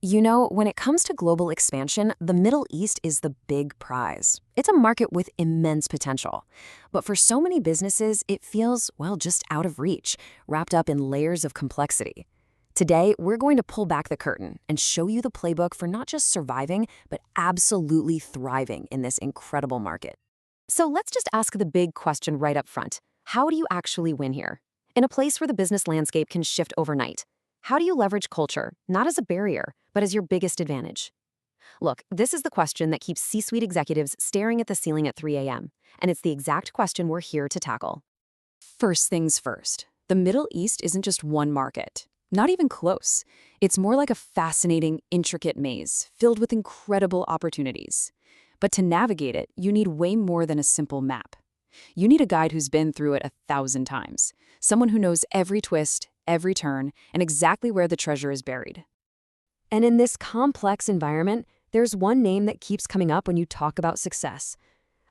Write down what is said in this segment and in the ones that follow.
You know, when it comes to global expansion, the Middle East is the big prize. It's a market with immense potential. But for so many businesses, it feels, well, just out of reach, wrapped up in layers of complexity. Today, we're going to pull back the curtain and show you the playbook for not just surviving, but absolutely thriving in this incredible market. So let's just ask the big question right up front. How do you actually win here? In a place where the business landscape can shift overnight, how do you leverage culture, not as a barrier, but as your biggest advantage? Look, this is the question that keeps C-suite executives staring at the ceiling at 3 a.m., and it's the exact question we're here to tackle. First things first, the Middle East isn't just one market. Not even close. It's more like a fascinating, intricate maze filled with incredible opportunities. But to navigate it, you need way more than a simple map. You need a guide who's been through it 1,000 times, someone who knows every twist, every turn, and exactly where the treasure is buried. And in this complex environment, there's one name that keeps coming up when you talk about success.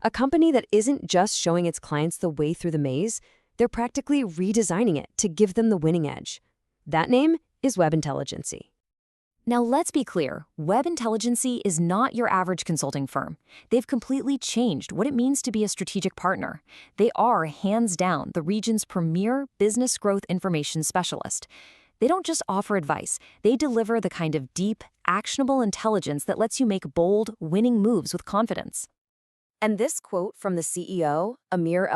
A company that isn't just showing its clients the way through the maze, they're practically redesigning it to give them the winning edge. That name is Webintelligency. Now let's be clear, Webintelligency is not your average consulting firm. They've completely changed what it means to be a strategic partner. They are, hands down, the region's premier business growth information specialist. They don't just offer advice, they deliver the kind of deep, actionable intelligence that lets you make bold, winning moves with confidence. And this quote from the CEO, Amir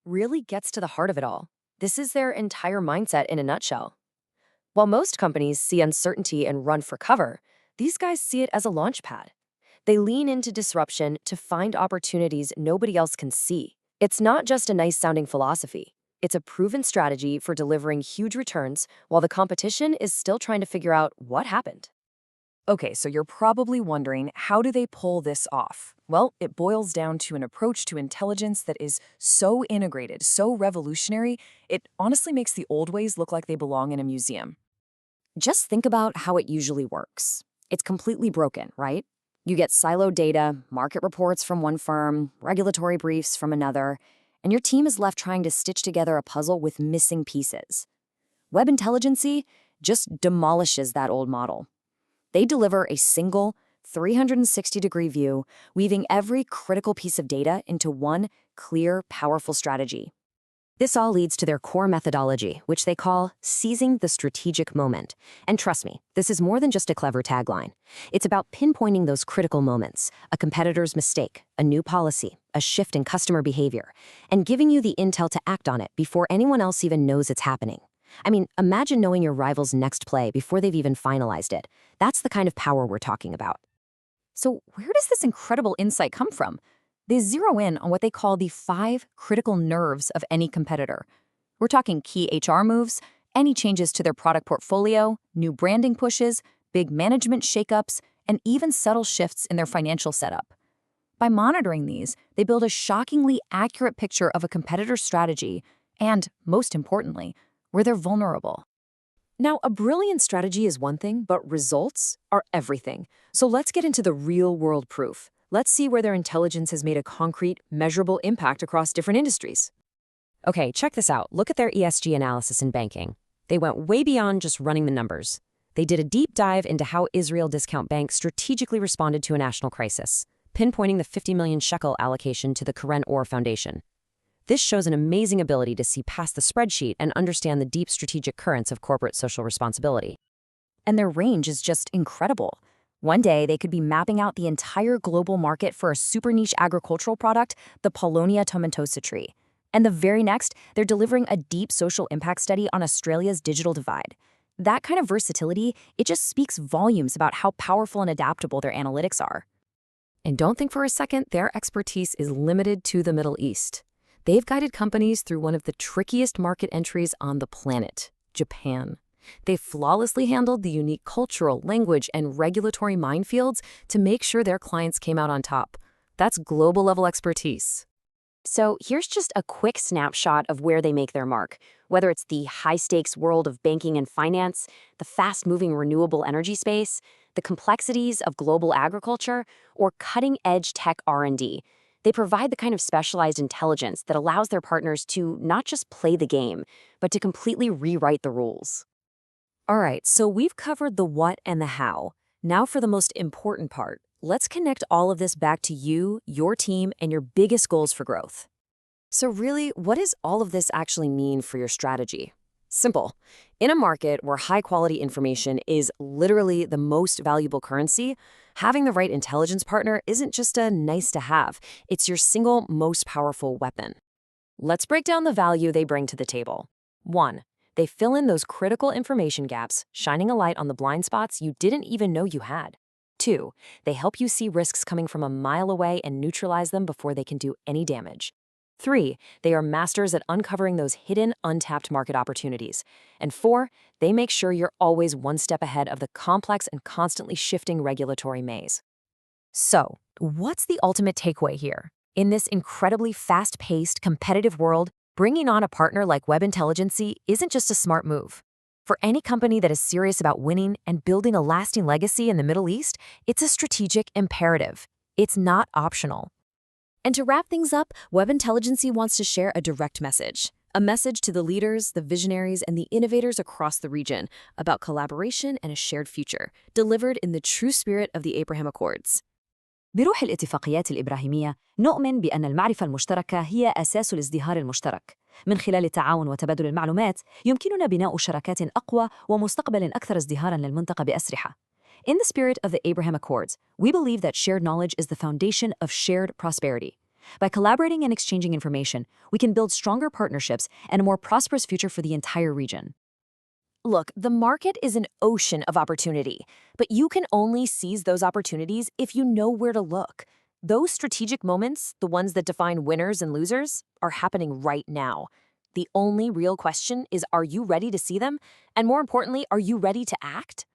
really gets to the heart of it all. This is their entire mindset in a nutshell. While most companies see uncertainty and run for cover, these guys see it as a launch pad. They lean into disruption to find opportunities nobody else can see. It's not just a nice-sounding philosophy. It's a proven strategy for delivering huge returns while the competition is still trying to figure out what happened. Okay, so you're probably wondering, how do they pull this off? Well, it boils down to an approach to intelligence that is so integrated, so revolutionary, it honestly makes the old ways look like they belong in a museum. Just think about how it usually works. It's completely broken, right? You get siloed data, market reports from one firm, regulatory briefs from another, and your team is left trying to stitch together a puzzle with missing pieces. Web Intelligency just demolishes that old model. They deliver a single, 360-degree view, weaving every critical piece of data into one clear, powerful strategy. This all leads to their core methodology, which they call seizing the strategic moment. And trust me, this is more than just a clever tagline. It's about pinpointing those critical moments, a competitor's mistake, a new policy, a shift in customer behavior, and giving you the intel to act on it before anyone else even knows it's happening. I mean, imagine knowing your rival's next play before they've even finalized it. That's the kind of power we're talking about. So where does this incredible insight come from? They zero in on what they call the 5 critical nerves of any competitor. We're talking key HR moves, any changes to their product portfolio, new branding pushes, big management shakeups, and even subtle shifts in their financial setup. By monitoring these, they build a shockingly accurate picture of a competitor's strategy and, most importantly, where they're vulnerable. Now, a brilliant strategy is one thing, but results are everything. So let's get into the real-world proof. Let's see where their intelligence has made a concrete, measurable impact across different industries. Okay, check this out. Look at their ESG analysis in banking. They went way beyond just running the numbers. They did a deep dive into how Israel Discount Bank strategically responded to a national crisis, pinpointing the 50 million shekel allocation to the Keren Or Foundation. This shows an amazing ability to see past the spreadsheet and understand the deep strategic currents of corporate social responsibility. And their range is just incredible. One day, they could be mapping out the entire global market for a super niche agricultural product, the Paulownia tomentosa tree. And the very next, they're delivering a deep social impact study on Australia's digital divide. That kind of versatility, it just speaks volumes about how powerful and adaptable their analytics are. And don't think for a second their expertise is limited to the Middle East. They've guided companies through one of the trickiest market entries on the planet, Japan. They flawlessly handled the unique cultural, language, and regulatory minefields to make sure their clients came out on top. That's global-level expertise. So here's just a quick snapshot of where they make their mark. Whether it's the high-stakes world of banking and finance, the fast-moving renewable energy space, the complexities of global agriculture, or cutting-edge tech R&D, they provide the kind of specialized intelligence that allows their partners to not just play the game, but to completely rewrite the rules. All right, so we've covered the what and the how. Now for the most important part. Let's connect all of this back to you, your team, and your biggest goals for growth. So really, what does all of this actually mean for your strategy? Simple. In a market where high-quality information is literally the most valuable currency, having the right intelligence partner isn't just a nice to have, it's your single most powerful weapon. Let's break down the value they bring to the table. 1. They fill in those critical information gaps, shining a light on the blind spots you didn't even know you had. 2. They help you see risks coming from a mile away and neutralize them before they can do any damage. 3. They are masters at uncovering those hidden, untapped market opportunities. And 4. They make sure you're always one step ahead of the complex and constantly shifting regulatory maze. So, what's the ultimate takeaway here? In this incredibly fast-paced, competitive world, bringing on a partner like Webintelligency isn't just a smart move. For any company that is serious about winning and building a lasting legacy in the Middle East, it's a strategic imperative. It's not optional. And to wrap things up, Webintelligency wants to share a direct message. A message to the leaders, the visionaries, and the innovators across the region about collaboration and a shared future, delivered in the true spirit of the Abraham Accords. بروح الاتفاقيات الإبراهيمية نؤمن بأن المعرفة المشتركة هي أساس الازدهار المشترك. من خلال التعاون وتبادل المعلومات يمكننا بناء شراكات أقوى ومستقبل أكثر ازدهاراً للمنطقة بأسرحة. In the spirit of the Abraham Accords, we believe that shared knowledge is the foundation of shared prosperity. By collaborating and exchanging information, we can build stronger partnerships and a more prosperous future for the entire region. Look, the market is an ocean of opportunity, but you can only seize those opportunities if you know where to look. Those strategic moments, the ones that define winners and losers, are happening right now. The only real question is, are you ready to see them? And more importantly, are you ready to act?